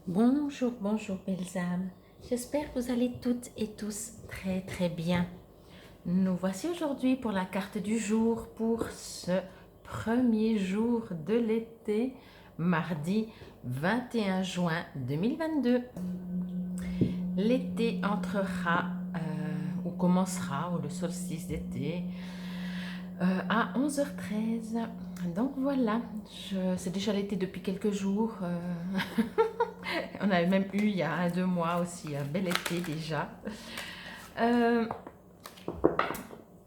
Bonjour, bonjour belles âmes. J'espère que vous allez toutes et tous très très bien. Nous voici aujourd'hui pour la carte du jour pour ce premier jour de l'été, mardi 21 juin 2022. L'été entrera ou commencera, ou le solstice d'été, à 11h13. Donc voilà, c'est déjà l'été depuis quelques jours. On avait même eu il y a 2 mois aussi un bel été déjà. Euh,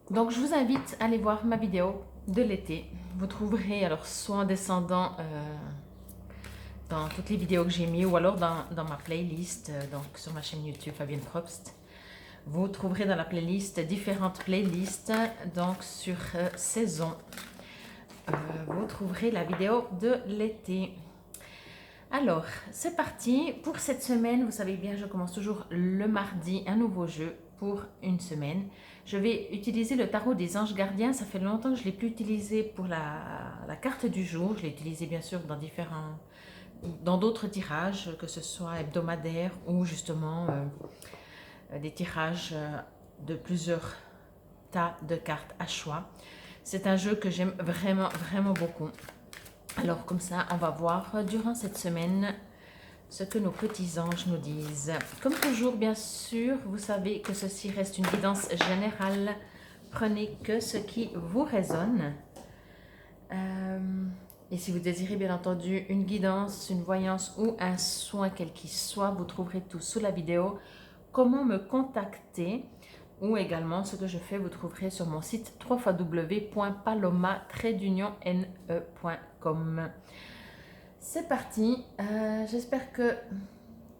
donc je vous invite à aller voir ma vidéo de l'été. Vous trouverez alors soit en descendant dans toutes les vidéos que j'ai mis ou alors dans ma playlist, donc sur ma chaîne YouTube Fabienne Probst. Vous trouverez dans la playlist différentes playlists, donc sur saison. Vous trouverez la vidéo de l'été. Alors, c'est parti. Pour cette semaine, vous savez bien, je commence toujours le mardi un nouveau jeu pour une semaine. Je vais utiliser le tarot des anges gardiens. Ça fait longtemps que je ne l'ai plus utilisé pour la carte du jour. Je l'ai utilisé bien sûr dans d'autres tirages, que ce soit hebdomadaires ou justement des tirages de plusieurs tas de cartes à choix. C'est un jeu que j'aime vraiment, vraiment beaucoup. Alors comme ça, on va voir durant cette semaine ce que nos petits anges nous disent. Comme toujours, bien sûr, vous savez que ceci reste une guidance générale. Prenez que ce qui vous résonne. Et si vous désirez bien entendu une guidance, une voyance ou un soin quel qu'il soit, vous trouverez tout sous la vidéo. Comment me contacter ou également ce que je fais, vous trouverez sur mon site www.paloma-ne.com. C'est parti, j'espère que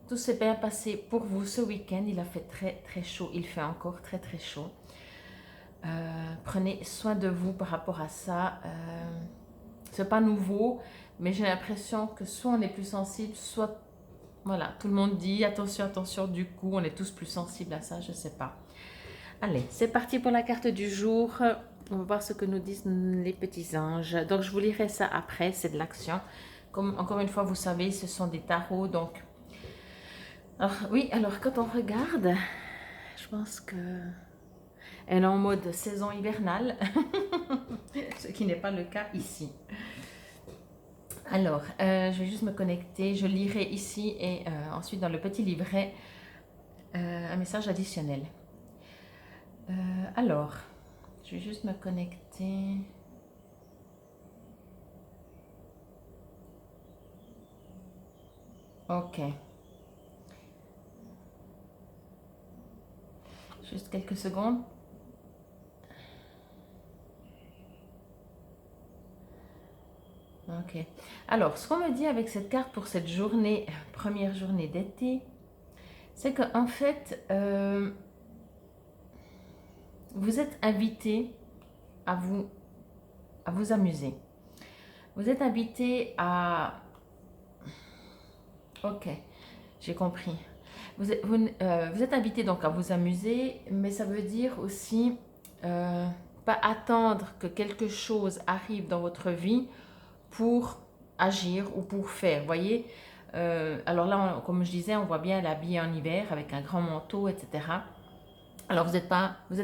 tout s'est bien passé pour vous ce week-end. Il a fait très très chaud, il fait encore très très chaud. Prenez soin de vous par rapport à ça. C'est pas nouveau, mais j'ai l'impression que soit on est plus sensible, soit voilà, tout le monde dit attention, attention, du coup on est tous plus sensibles à ça, je sais pas. Allez, c'est parti pour la carte du jour. On va voir ce que nous disent les petits anges. Donc je vous lirai ça après, c'est de l'action. Comme encore une fois, vous savez, ce sont des tarots, donc... Alors oui, alors quand on regarde, je pense que elle est en mode saison hivernale, ce qui n'est pas le cas ici. Alors, je vais juste me connecter, je lirai ici et ensuite dans le petit livret un message additionnel. Alors, je vais juste me connecter. Ok. Juste quelques secondes. Ok. Alors, ce qu'on me dit avec cette carte pour cette journée, première journée d'été, c'est qu'en fait, vous êtes invité à vous amuser. Vous êtes invité à... Ok, j'ai compris. Vous êtes invité donc à vous amuser, mais ça veut dire aussi pas attendre que quelque chose arrive dans votre vie pour agir ou pour faire, voyez. Alors là, comme je disais, on voit bien l'habillé en hiver avec un grand manteau, etc. Alors vous êtes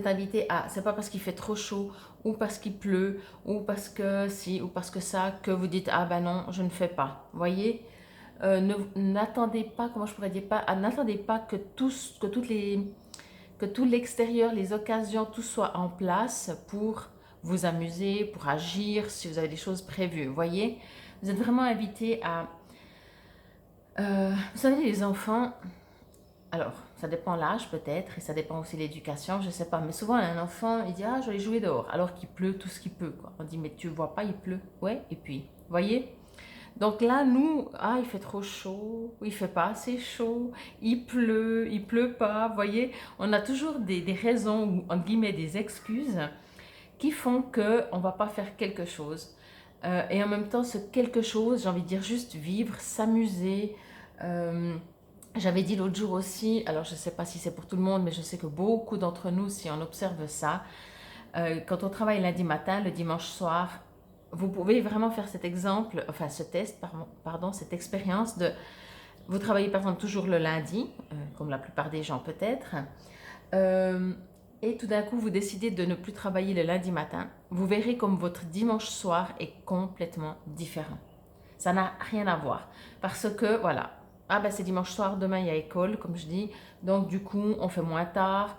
invité à, c'est pas parce qu'il fait trop chaud ou parce qu'il pleut ou parce que si ou parce que ça que vous dites ah ben non je ne fais pas, voyez. N'attendez pas, comment je pourrais dire pas, n'attendez pas que tout l'extérieur, les occasions, tout soit en place pour vous amuser, pour agir, si vous avez des choses prévues, voyez. Vous êtes vraiment invité à... vous savez, les enfants, alors, ça dépend l'âge peut-être, et ça dépend aussi de l'éducation, je sais pas. Mais souvent, un enfant, il dit, ah, je vais jouer dehors, alors qu'il pleut tout ce qu'il peut, quoi. On dit, mais tu vois pas, il pleut. Ouais, et puis, voyez. Donc là, nous, ah, il fait trop chaud, ou il fait pas assez chaud, il pleut pas, voyez. On a toujours des raisons, ou entre guillemets, des excuses qui font qu'on va pas faire quelque chose. Et en même temps, ce quelque chose, j'ai envie de dire juste vivre, s'amuser. J'avais dit l'autre jour aussi, alors je ne sais pas si c'est pour tout le monde, mais je sais que beaucoup d'entre nous, si on observe ça, quand on travaille lundi matin, le dimanche soir, vous pouvez vraiment faire cet exemple, enfin ce test, pardon, cette expérience de Vous travaillez par exemple toujours le lundi, comme la plupart des gens peut-être. Et tout d'un coup, vous décidez de ne plus travailler le lundi matin. Vous verrez comme votre dimanche soir est complètement différent. Ça n'a rien à voir. Parce que, voilà, ah ben c'est dimanche soir, demain il y a école, comme je dis. Donc du coup, on fait moins tard.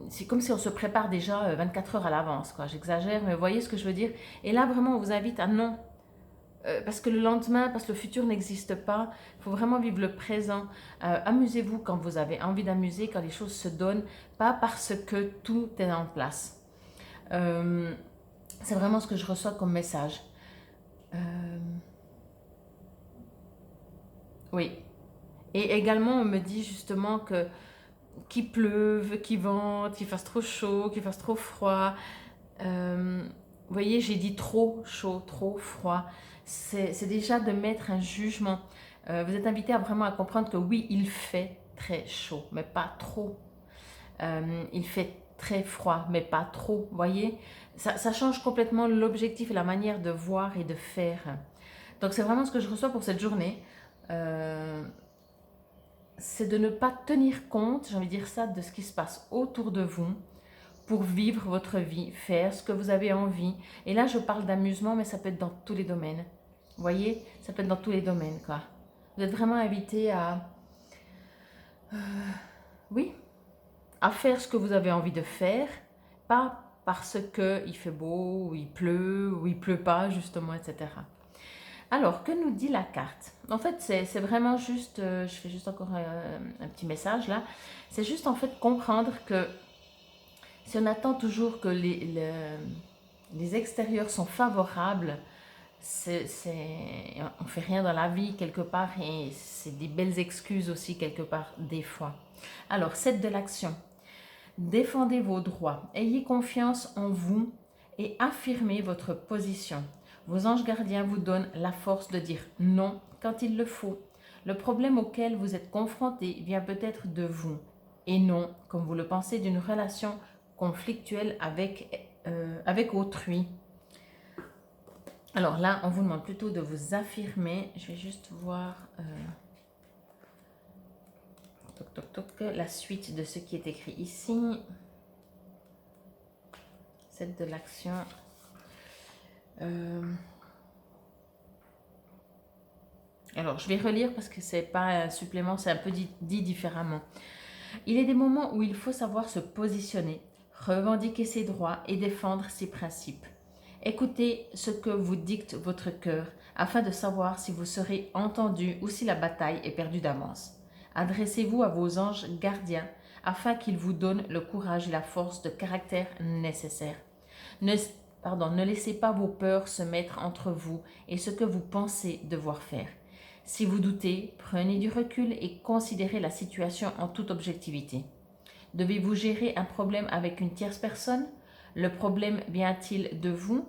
C'est comme si on se prépare déjà 24 heures à l'avance, quoi. J'exagère, mais vous voyez ce que je veux dire. Et là, vraiment, on vous invite à non. Parce que le lendemain, parce que le futur n'existe pas, il faut vraiment vivre le présent. Amusez-vous quand vous avez envie d'amuser, quand les choses se donnent, pas parce que tout est en place. C'est vraiment ce que je reçois comme message. Oui. Et également, on me dit justement que qu'il pleuve, qu'il vente, qu'il fasse trop chaud, qu'il fasse trop froid. Vous voyez, j'ai dit trop chaud, trop froid. C'est déjà de mettre un jugement. Vous êtes invité à vraiment à comprendre que oui, il fait très chaud, mais pas trop. Il fait très froid, mais pas trop. Vous voyez, ça change complètement l'objectif et la manière de voir et de faire. Donc c'est vraiment ce que je reçois pour cette journée. C'est de ne pas tenir compte, j'ai envie de dire ça, de ce qui se passe autour de vous pour vivre votre vie, faire ce que vous avez envie. Et là, je parle d'amusement, mais ça peut être dans tous les domaines. Vous voyez, ça peut être dans tous les domaines, quoi. Vous êtes vraiment invité à, oui, à faire ce que vous avez envie de faire, pas parce que il fait beau, ou il pleut pas, justement, etc. Alors, que nous dit la carte? En fait, c'est vraiment juste, je fais juste encore un petit message là, c'est juste en fait comprendre que si on attend toujours que les extérieurs sont favorables, on ne fait rien dans la vie quelque part et c'est des belles excuses aussi quelque part des fois. Alors, 7 de l'action. Défendez vos droits, ayez confiance en vous et affirmez votre position. Vos anges gardiens vous donnent la force de dire non quand il le faut. Le problème auquel vous êtes confronté vient peut-être de vous et non, comme vous le pensez, d'une relation conflictuelle avec autrui. Alors là, on vous demande plutôt de vous affirmer. Je vais juste voir la suite de ce qui est écrit ici. C'est de l'action. Alors, je vais relire parce que c'est pas un supplément, c'est un peu dit différemment. Il est des moments où il faut savoir se positionner, revendiquer ses droits et défendre ses principes. Écoutez ce que vous dicte votre cœur afin de savoir si vous serez entendu ou si la bataille est perdue d'avance. Adressez-vous à vos anges gardiens afin qu'ils vous donnent le courage et la force de caractère nécessaires. Ne laissez pas vos peurs se mettre entre vous et ce que vous pensez devoir faire. Si vous doutez, prenez du recul et considérez la situation en toute objectivité. Devez-vous gérer un problème avec une tierce personne? Le problème vient-il de vous?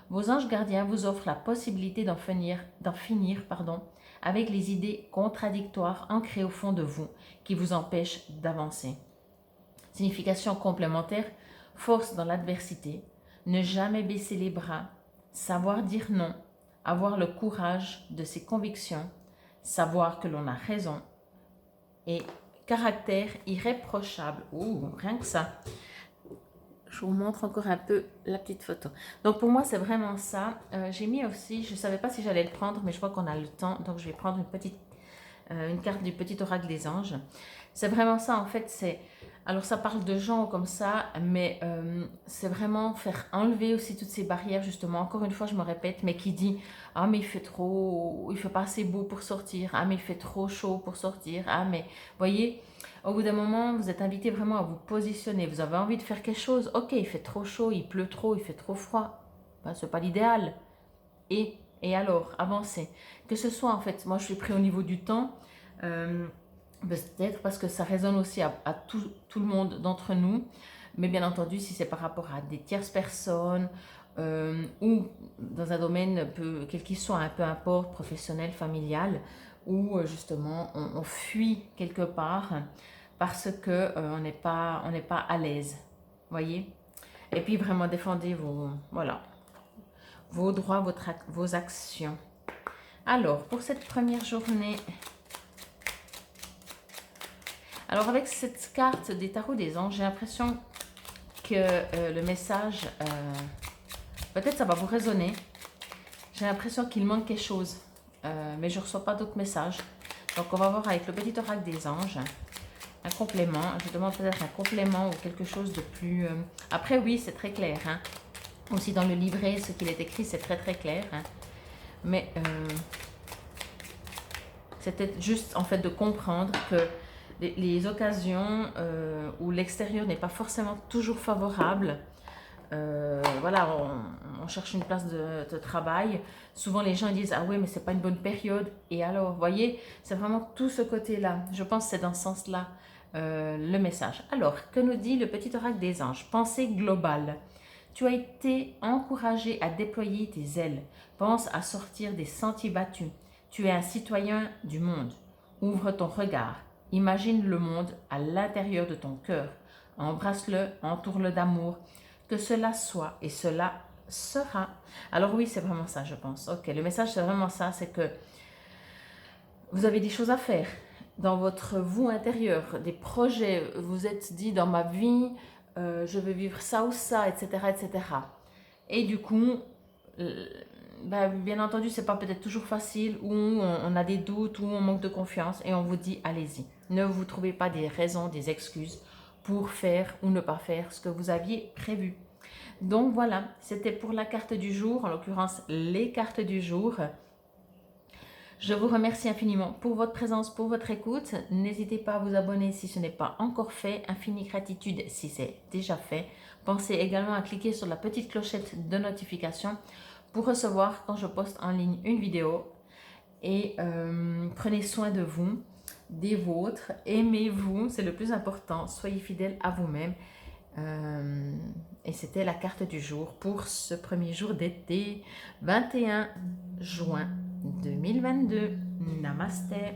Vos anges gardiens vous offrent la possibilité d'en finir avec les idées contradictoires ancrées au fond de vous qui vous empêchent d'avancer. Signification complémentaire, force dans l'adversité, ne jamais baisser les bras, savoir dire non, avoir le courage de ses convictions, savoir que l'on a raison et caractère irréprochable. Ouh, rien que ça. Je vous montre encore un peu la petite photo. Donc pour moi, c'est vraiment ça. J'ai mis aussi, je ne savais pas si j'allais le prendre, mais je vois qu'on a le temps. Donc je vais prendre une carte du petit oracle des anges. C'est vraiment ça, en fait. Alors ça parle de gens comme ça, mais c'est vraiment faire enlever aussi toutes ces barrières, justement. Encore une fois, je me répète, mais qui dit « Ah, mais il fait pas assez beau pour sortir. Ah, mais il fait trop chaud pour sortir. Ah, mais... » Voyez, au bout d'un moment, vous êtes invité vraiment à vous positionner. Vous avez envie de faire quelque chose. Ok, il fait trop chaud, il pleut trop, il fait trop froid. Ben, ce n'est pas l'idéal. Et alors, avancez. Que ce soit, en fait, moi je suis pris au niveau du temps. Peut-être parce que ça résonne aussi à tout le monde d'entre nous. Mais bien entendu, si c'est par rapport à des tierces personnes ou dans un domaine, quel qu'il soit, peu importe, professionnel, familial, où justement on fuit quelque part parce qu'on n'est pas à l'aise. Voyez? Et puis vraiment défendez vos droits, vos actions. Alors, pour cette première journée Alors avec cette carte des tarots des anges, j'ai l'impression que le message, peut-être ça va vous résonner. J'ai l'impression qu'il manque quelque chose, mais je ne reçois pas d'autres messages. Donc on va voir avec le petit oracle des anges, un complément. Je demande peut-être un complément ou quelque chose de plus... Après oui, c'est très clair. Hein. Aussi dans le livret, ce qu'il est écrit, c'est très très clair. Hein. Mais c'était juste en fait de comprendre que les occasions où l'extérieur n'est pas forcément toujours favorable, voilà, on cherche une place de travail. Souvent les gens disent ah oui mais c'est pas une bonne période. Et alors vous voyez, c'est vraiment tout ce côté-là. Je pense que c'est dans ce sens-là le message. Alors que nous dit le petit oracle des anges? Pensée globale. Tu as été encouragé à déployer tes ailes. Pense à sortir des sentiers battus. Tu es un citoyen du monde. Ouvre ton regard. Imagine le monde à l'intérieur de ton cœur. Embrasse-le, entoure-le d'amour. Que cela soit et cela sera. Alors oui, c'est vraiment ça, je pense. Ok, le message, c'est vraiment ça, c'est que vous avez des choses à faire dans votre vous intérieur, des projets. Vous êtes dit, dans ma vie, je veux vivre ça ou ça, etc., etc. Et du coup, bien entendu, c'est pas peut-être toujours facile, ou on a des doutes, ou on manque de confiance, et on vous dit, allez-y. Ne vous trouvez pas des raisons, des excuses pour faire ou ne pas faire ce que vous aviez prévu. Donc voilà, c'était pour la carte du jour, en l'occurrence les cartes du jour. Je vous remercie infiniment pour votre présence, pour votre écoute. N'hésitez pas à vous abonner si ce n'est pas encore fait. Infinie gratitude si c'est déjà fait. Pensez également à cliquer sur la petite clochette de notification pour recevoir quand je poste en ligne une vidéo. Et prenez soin de vous, des vôtres. Aimez-vous, c'est le plus important. Soyez fidèles à vous-même. Et c'était la carte du jour pour ce premier jour d'été, 21 juin 2022. Namasté.